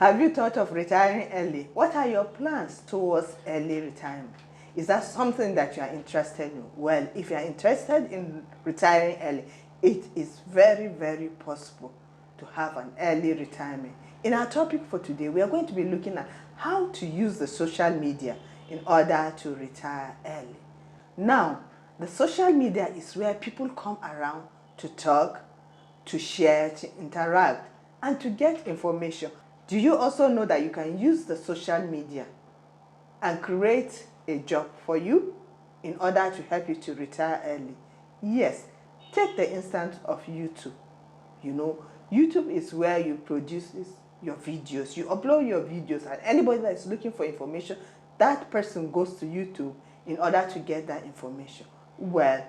Have you thought of retiring early? What are your plans towards early retirement? Is that something that you are interested in? Well, if you are interested in retiring early, it is very, very possible to have an early retirement. In our topic for today, we are going to be looking at how to use the social media in order to retire early. Now, the social media is where people come around to talk, to share, to interact, and to get information. Do you also know that you can use the social media and create a job for you in order to help you to retire early? Yes, take the instance of YouTube. You know, YouTube is where you produce your videos. You upload your videos, and anybody that is looking for information, that person goes to YouTube in order to get that information. Well,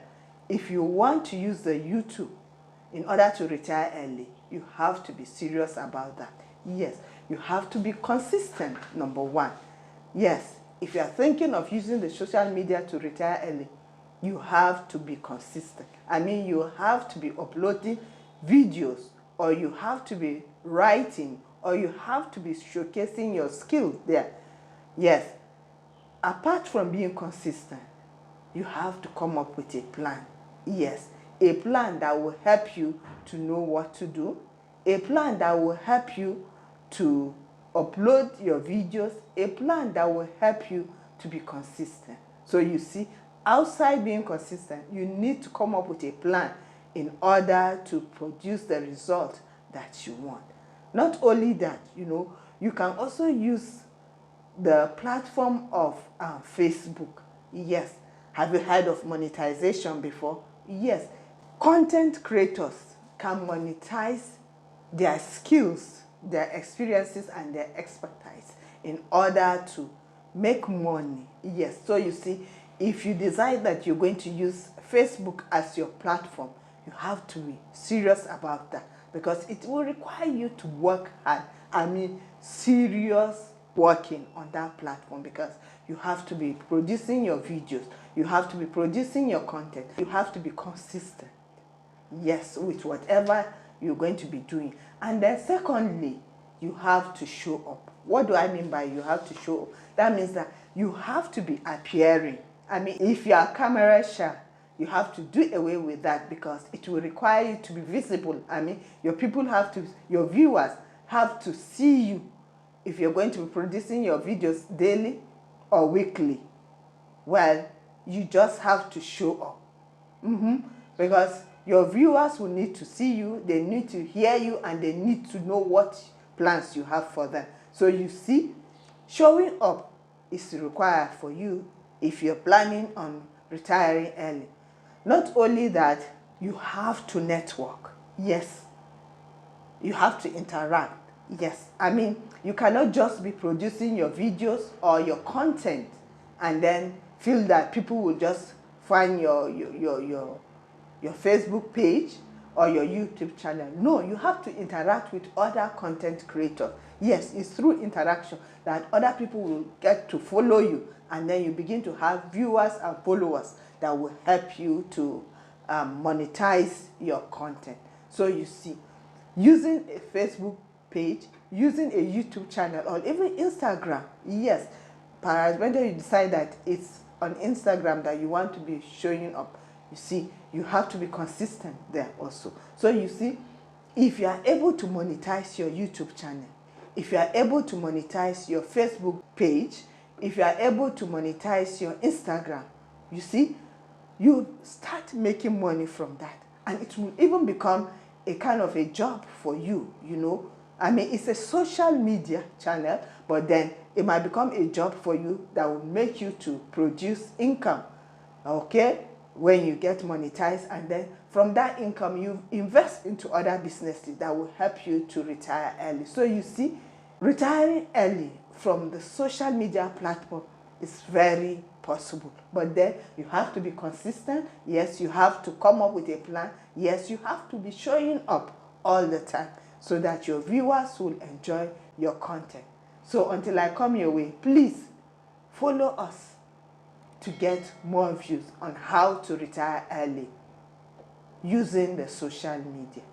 if you want to use the YouTube in order to retire early, you have to be serious about that. Yes, you have to be consistent, number one. Yes, if you are thinking of using the social media to retire early, you have to be consistent. I mean, you have to be uploading videos, or you have to be writing, or you have to be showcasing your skills there. Yes, apart from being consistent, you have to come up with a plan. Yes, a plan that will help you to know what to do, a plan that will help you to upload your videos, a plan that will help you to be consistent. So you see, outside being consistent, you need to come up with a plan in order to produce the result that you want. Not only that, you can also use the platform of Facebook. Yes. Have you heard of monetization before? Yes. Content creators can monetize their skills, their experiences, and their expertise in order to make money. Yes. So you see, if you decide that you're going to use Facebook as your platform, you have to be serious about that, because it will require you to work hard. I mean, serious working on that platform, because you have to be producing your videos, you have to be producing your content, you have to be consistent, yes, with whatever you're going to be doing. And then secondly, you have to show up. What do I mean by you have to show up? That means that you have to be appearing. I mean, if you are camera shy, you have to do away with that, because it will require you to be visible. I mean, your viewers have to see you if you're going to be producing your videos daily or weekly. Well, you just have to show up. Because your viewers will need to see you, they need to hear you, and they need to know what plans you have for them. So you see, showing up is required for you if you're planning on retiring early. Not only that, you have to network. Yes. You have to interact. Yes. I mean, you cannot just be producing your videos or your content and then feel that people will just find your Facebook page or your YouTube channel. No, you have to interact with other content creators. Yes, it's through interaction that other people will get to follow you, and then you begin to have viewers and followers that will help you to monetize your content. So you see, using a Facebook page, using a YouTube channel, or even Instagram, yes, perhaps when you decide that it's on Instagram that you want to be showing up, you see, you have to be consistent there also. So you see, if you are able to monetize your YouTube channel, if you are able to monetize your Facebook page, if you are able to monetize your Instagram, you see, you start making money from that. And it will even become a kind of a job for you, I mean, it's a social media channel, but then it might become a job for you that will make you to produce income, okay, when you get monetized. And then from that income, you invest into other businesses that will help you to retire early. So you see, retiring early from the social media platform is very possible. But then you have to be consistent. Yes, you have to come up with a plan. Yes, you have to be showing up all the time so that your viewers will enjoy your content. So until I come your way, please follow us to get more views on how to retire early using the social media.